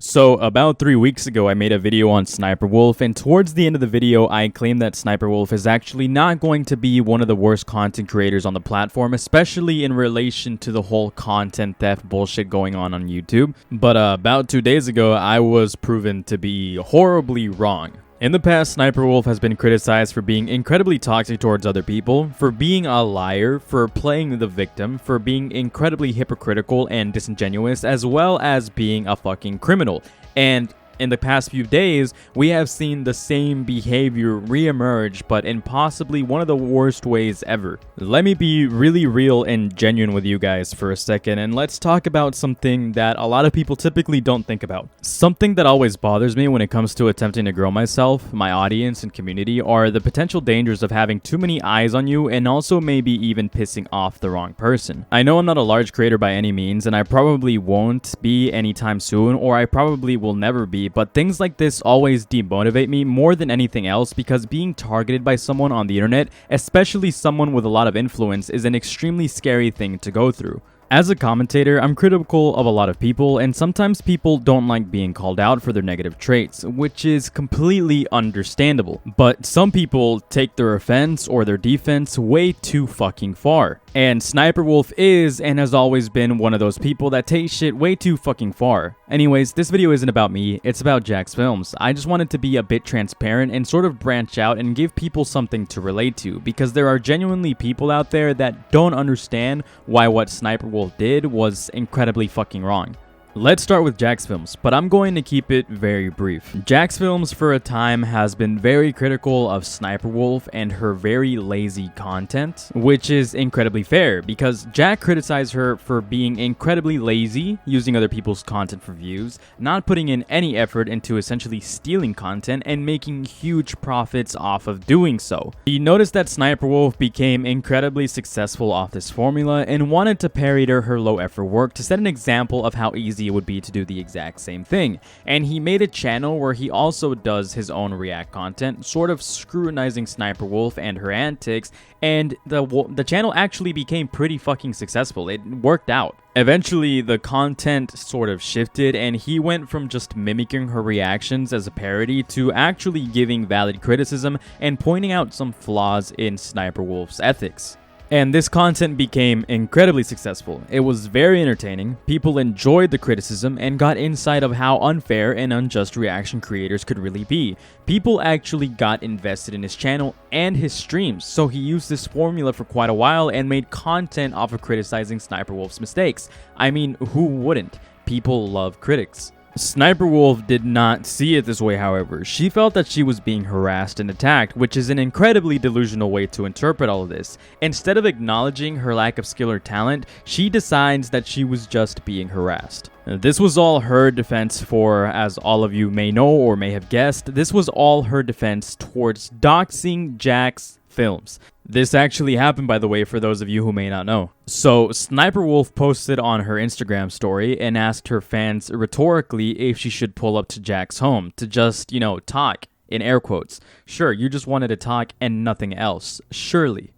So about 3 weeks ago, I made a video on SSSniperwolf, and towards the end of the video, I claimed that SSniperwolf is actually not going to be one of the worst content creators on the platform, especially in relation to the whole content theft bullshit going on YouTube. But about 2 days ago, I was proven to be horribly wrong. In the past, SSniperwolf has been criticized for being incredibly toxic towards other people, for being a liar, for playing the victim, for being incredibly hypocritical and disingenuous, as well as being a fucking criminal. And in the past few days, we have seen the same behavior re-emerge, but in possibly one of the worst ways ever. Let me be really real and genuine with you guys for a second, and let's talk about something that a lot of people typically don't think about. Something that always bothers me when it comes to attempting to grow myself, my audience, and community are the potential dangers of having too many eyes on you and also maybe even pissing off the wrong person. I know I'm not a large creator by any means, and I probably won't be anytime soon, or I probably will never be, but things like this always demotivate me more than anything else, because being targeted by someone on the internet, especially someone with a lot of influence, is an extremely scary thing to go through. As a commentator, I'm critical of a lot of people, and sometimes people don't like being called out for their negative traits, which is completely understandable. But some people take their offense or their defense way too fucking far. And SSniperwolf is and has always been one of those people that take shit way too fucking far. Anyways, this video isn't about me, it's about Jacksfilms. I just wanted to be a bit transparent and sort of branch out and give people something to relate to, because there are genuinely people out there that don't understand why what SSniperwolf did was incredibly fucking wrong. Let's start with Jacksfilms, but I'm going to keep it very brief. Jacksfilms for a time has been very critical of SSniperwolf and her very lazy content, which is incredibly fair because Jack criticized her for being incredibly lazy, using other people's content for views, not putting in any effort into essentially stealing content and making huge profits off of doing so. He noticed that SSniperwolf became incredibly successful off this formula and wanted to parody her low effort work to set an example of how easy it would be to do the exact same thing. And he made a channel where he also does his own react content, sort of scrutinizing SSniperwolf and her antics, and the channel actually became pretty fucking successful. It worked out. Eventually, the content sort of shifted, and he went from just mimicking her reactions as a parody to actually giving valid criticism and pointing out some flaws in SSniperwolf's ethics. And this content became incredibly successful. It was very entertaining, people enjoyed the criticism, and got insight of how unfair and unjust reaction creators could really be. People actually got invested in his channel and his streams, so he used this formula for quite a while and made content off of criticizing SSniperwolf's mistakes. I mean, who wouldn't? People love critics. SSniperwolf did not see it this way, however. She felt that she was being harassed and attacked, which is an incredibly delusional way to interpret all of this. Instead of acknowledging her lack of skill or talent, she decides that she was just being harassed. This was all her defense for, as all of you may know or may have guessed, this was all her defense towards doxing Jacksfilms. This actually happened, by the way, for those of you who may not know. So, SSniperwolf posted on her Instagram story and asked her fans rhetorically if she should pull up to Jack's home to just, talk, in air quotes. Sure, you just wanted to talk and nothing else, surely.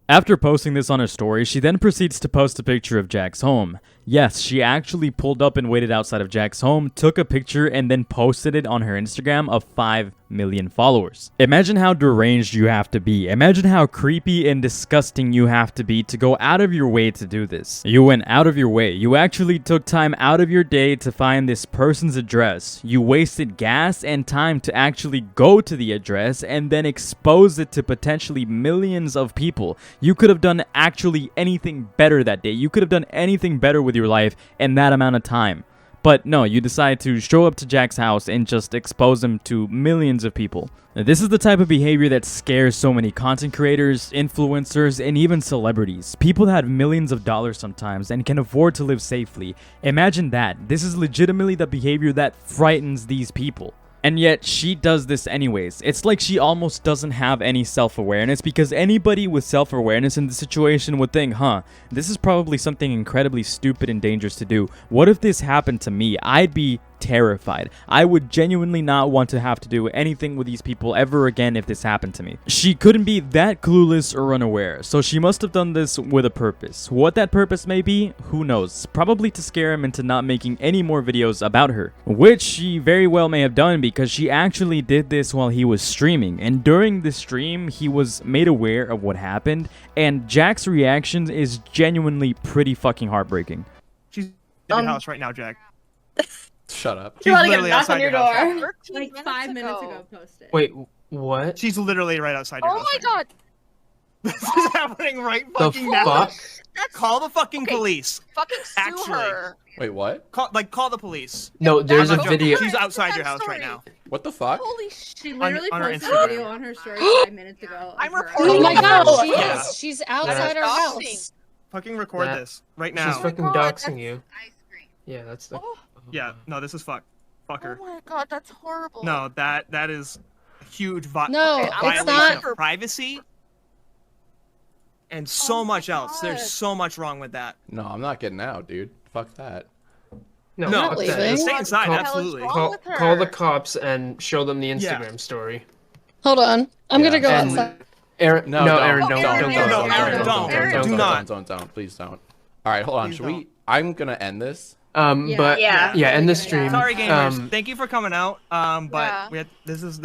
After posting this on her story, she then proceeds to post a picture of Jack's home. Yes, she actually pulled up and waited outside of Jack's home, took a picture, and then posted it on her Instagram of 5 million followers. Imagine how deranged you have to be. Imagine how creepy and disgusting you have to be to go out of your way to do this. You went out of your way. You actually took time out of your day to find this person's address. You wasted gas and time to actually go to the address and then expose it to potentially millions of people. You could have done actually anything better that day. You could have done anything better with your life in that amount of time. But no, you decide to show up to Jack's house and just expose him to millions of people. Now, this is the type of behavior that scares so many content creators, influencers, and even celebrities. People that have millions of dollars sometimes and can afford to live safely. Imagine that. This is legitimately the behavior that frightens these people. And yet, she does this anyways. It's like she almost doesn't have any self-awareness, because anybody with self-awareness in the situation would think, this is probably something incredibly stupid and dangerous to do. What if this happened to me? I'd be terrified. I would genuinely not want to have to do anything with these people ever again if this happened to me. She couldn't be that clueless or unaware, so she must have done this with a purpose. What that purpose may be, who knows? Probably to scare him into not making any more videos about her, which she very well may have done because she actually did this while he was streaming, and during the stream he was made aware of what happened, and Jack's reaction is genuinely pretty fucking heartbreaking. She's in your house right now, Jack. Shut up. She's literally outside your door. House. Like 5 minutes ago posted. Wait, what? She's literally right outside your house. Oh my god! This is happening right fucking now. Fuck? Call the fucking police. Fucking sue her. Wait, what? Call the police. No, there's a I'm not video. joking. She's outside your house right now. What the fuck? Holy shit! She literally on her posted Instagram. a video on her story 5 minutes ago. I'm of her. reporting. Oh my god, Oh, she yeah. is. She's outside our house. Fucking record That- this right now. She's fucking God, doxing you. Yeah, that's the. Oh, Yeah, no, this is fuck her. oh my god, that's horrible. No, that is a huge No, Okay, it's violation not. of privacy and so Oh my much else. There's God. so much wrong with that. No, I'm not getting out, dude. Fuck that. No, No, fuck leaving. that. stay inside, Call- absolutely. wrong Call, with her? call the cops and show them the Instagram story. Hold on. I'm Yeah. gonna go And- outside. Aaron, No, no, don't. Aaron, don't, No, don't, Aaron, don't, no, don't, Aaron, don't, don't, Aaron, do not. Don't, please don't. All right, hold on. Please Should don't. we? I'm gonna end this. Yeah. But Yeah. yeah, end the stream. Sorry, gamers. Thank you for coming out. But Yeah. this is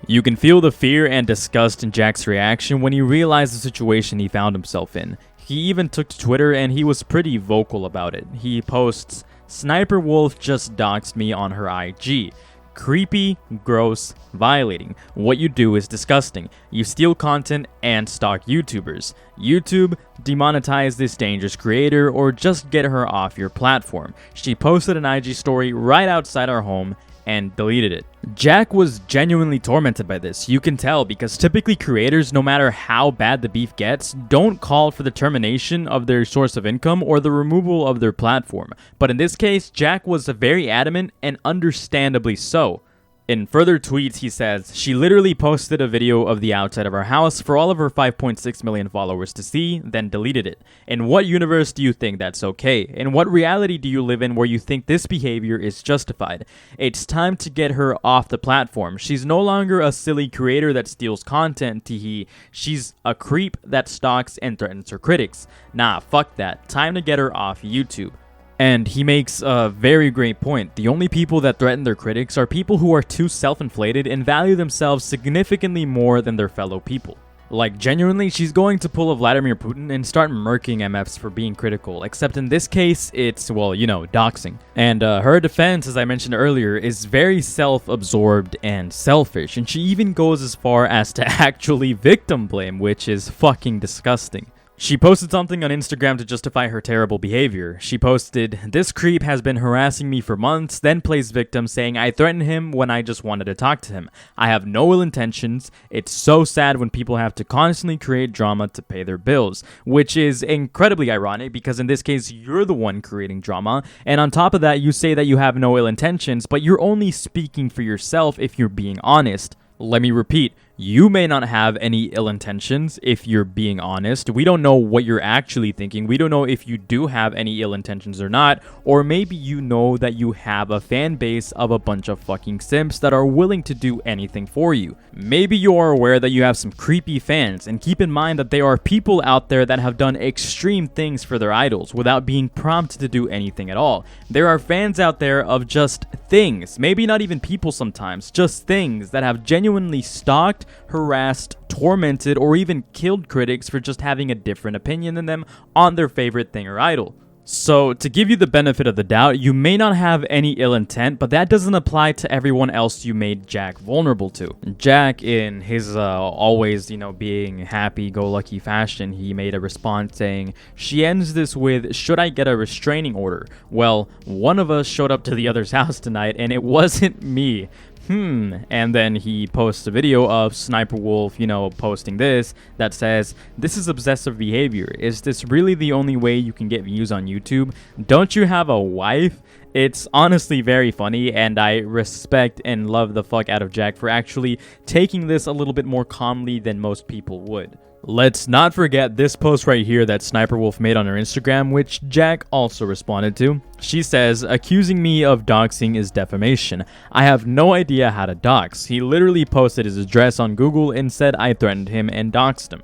You can feel the fear and disgust in Jack's reaction when he realized the situation he found himself in. He even took to Twitter and he was pretty vocal about it. He posts, "SSniperwolf just doxed me on her IG. Creepy, gross, violating. What you do is disgusting. You steal content and stalk YouTubers. YouTube, demonetize this dangerous creator or just get her off your platform." She posted an IG story right outside our home and deleted it. Jack was genuinely tormented by this. You can tell because typically creators, no matter how bad the beef gets, don't call for the termination of their source of income or the removal of their platform. But in this case, Jack was very adamant and understandably so. In further tweets, he says, "She literally posted a video of the outside of our house for all of her 5.6 million followers to see, then deleted it. In what universe do you think that's okay? In what reality do you live in where you think this behavior is justified? It's time to get her off the platform. She's no longer a silly creator that steals content, teehee. She's a creep that stalks and threatens her critics. Nah, fuck that. Time to get her off YouTube." And he makes a very great point. The only people that threaten their critics are people who are too self-inflated and value themselves significantly more than their fellow people. Like, genuinely, she's going to pull a Vladimir Putin and start murking MFs for being critical, except in this case, it's, well, you know, doxing. And her defense, as I mentioned earlier, is very self-absorbed and selfish, and she even goes as far as to actually victim blame, which is fucking disgusting. She posted something on Instagram to justify her terrible behavior. She posted, "This creep has been harassing me for months," then plays victim saying, "I threatened him when I just wanted to talk to him. I have no ill intentions. It's so sad when people have to constantly create drama to pay their bills," which is incredibly ironic because in this case, you're the one creating drama. And on top of that, you say that you have no ill intentions, but you're only speaking for yourself if you're being honest. Let me repeat. You may not have any ill intentions if you're being honest. We don't know what you're actually thinking. We don't know if you do have any ill intentions or not. Or maybe you know that you have a fan base of a bunch of fucking simps that are willing to do anything for you. Maybe you are aware that you have some creepy fans, and keep in mind that there are people out there that have done extreme things for their idols without being prompted to do anything at all. There are fans out there of just things, maybe not even people sometimes, just things that have genuinely stalked, harassed, tormented, or even killed critics for just having a different opinion than them on their favorite thing or idol. So, to give you the benefit of the doubt, you may not have any ill intent, but that doesn't apply to everyone else you made Jack vulnerable to. Jack, in his always, being happy-go-lucky fashion, he made a response saying, "She ends this with, 'Should I get a restraining order?' Well, one of us showed up to the other's house tonight, and it wasn't me. And then he posts a video of SSniperwolf, posting this that says, 'This is obsessive behavior. Is this really the only way you can get views on YouTube? Don't you have a wife?' It's honestly very funny, and I respect and love the fuck out of Jack for actually taking this a little bit more calmly than most people would. Let's not forget this post right here that SSSniperwolf made on her Instagram, which Jack also responded to. She says, "Accusing me of doxing is defamation. I have no idea how to dox. He literally posted his address on Google and said I threatened him and doxed him."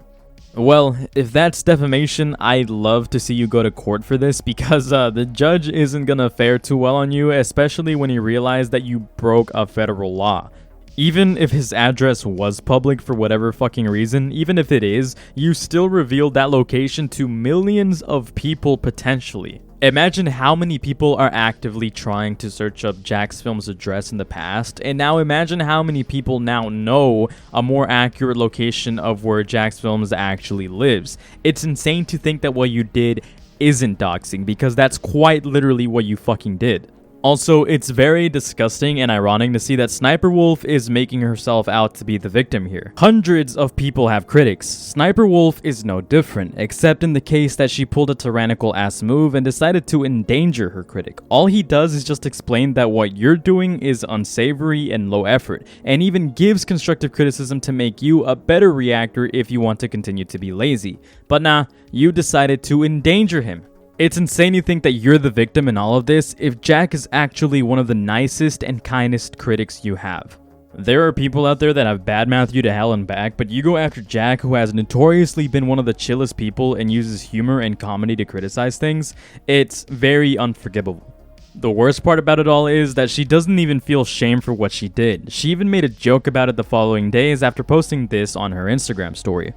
Well, if that's defamation, I'd love to see you go to court for this, because the judge isn't gonna fare too well on you, especially when you realize that you broke a federal law. Even if his address was public for whatever fucking reason, even if it is, you still revealed that location to millions of people potentially. Imagine how many people are actively trying to search up Jacksfilms' address in the past, and now imagine how many people now know a more accurate location of where Jacksfilms actually lives. It's insane to think that what you did isn't doxing, because that's quite literally what you fucking did. Also, it's very disgusting and ironic to see that SSniperwolf is making herself out to be the victim here. Hundreds of people have critics. SSniperwolf is no different, except in the case that she pulled a tyrannical ass move and decided to endanger her critic. All he does is just explain that what you're doing is unsavory and low effort, and even gives constructive criticism to make you a better reactor if you want to continue to be lazy. But nah, you decided to endanger him. It's insane to think that you're the victim in all of this if Jack is actually one of the nicest and kindest critics you have. There are people out there that have badmouthed you to hell and back, but you go after Jack, who has notoriously been one of the chillest people and uses humor and comedy to criticize things. It's very unforgivable. The worst part about it all is that she doesn't even feel shame for what she did. She even made a joke about it the following days after posting this on her Instagram story.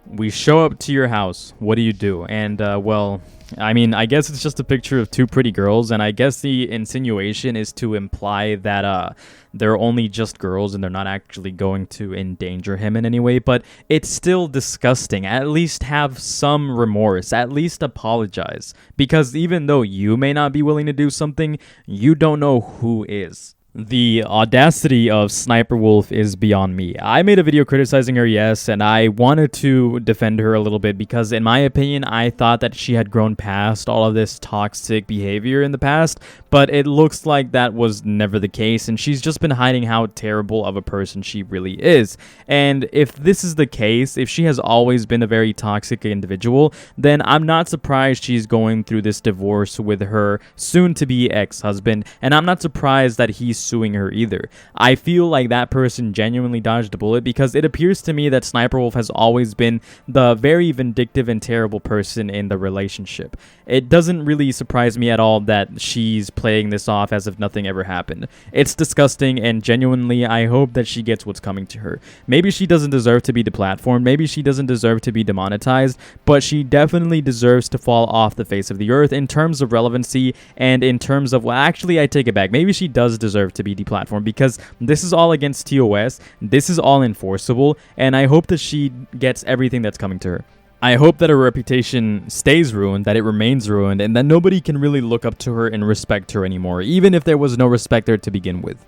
"We show up to your house, what do you do?" And, well, I mean, I guess it's just a picture of two pretty girls, and I guess the insinuation is to imply that, they're only just girls and they're not actually going to endanger him in any way, but it's still disgusting. At least have some remorse, at least apologize, because even though you may not be willing to do something, you don't know who is. The audacity of SSniperwolf is beyond me. I made a video criticizing her, yes, and I wanted to defend her a little bit because, in my opinion, I thought that she had grown past all of this toxic behavior in the past, but it looks like that was never the case, and she's just been hiding how terrible of a person she really is. And if this is the case, if she has always been a very toxic individual, then I'm not surprised she's going through this divorce with her soon-to-be ex-husband, and I'm not surprised that he's suing her either. I feel like that person genuinely dodged a bullet, because it appears to me that SSniperwolf has always been the very vindictive and terrible person in the relationship. It doesn't really surprise me at all that she's playing this off as if nothing ever happened. It's disgusting, and genuinely I hope that she gets what's coming to her. Maybe she doesn't deserve to be deplatformed, maybe she doesn't deserve to be demonetized, but she definitely deserves to fall off the face of the earth in terms of relevancy and in terms of, well, actually I take it back, maybe she does deserve to be deplatformed, because this is all against TOS, this is all enforceable, and I hope that she gets everything that's coming to her. I hope that her reputation stays ruined, that it remains ruined, and that nobody can really look up to her and respect her anymore, even if there was no respect there to begin with.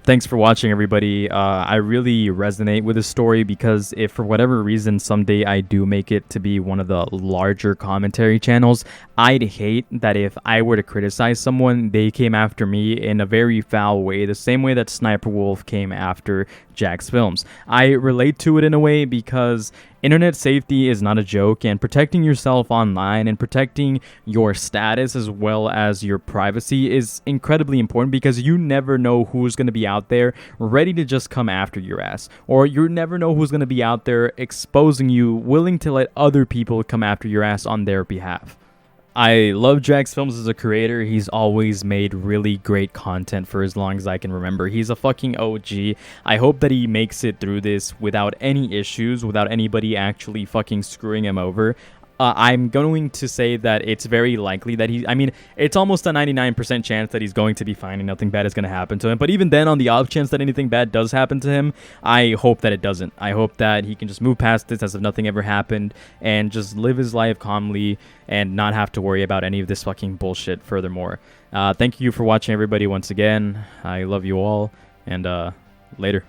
Thanks for watching, everybody. I really resonate with this story, because if for whatever reason someday I do make it to be one of the larger commentary channels, I'd hate that if I were to criticize someone, they came after me in a very foul way, the same way that SSniperwolf came after Jacksfilms. I relate to it in a way because internet safety is not a joke, and protecting yourself online and protecting your status as well as your privacy is incredibly important, because you never know who's going to be out there ready to just come after your ass, or you never know who's going to be out there exposing you, willing to let other people come after your ass on their behalf. I love Jacksfilms as a creator. He's always made really great content for as long as I can remember. He's a fucking OG. I hope that he makes it through this without any issues, without anybody actually fucking screwing him over. I'm going to say that it's very likely that it's almost a 99% chance that he's going to be fine and nothing bad is going to happen to him. But even then, on the off chance that anything bad does happen to him, I hope that it doesn't. I hope that he can just move past this as if nothing ever happened and just live his life calmly and not have to worry about any of this fucking bullshit furthermore. Thank you for watching, everybody, once again. I love you all, and later.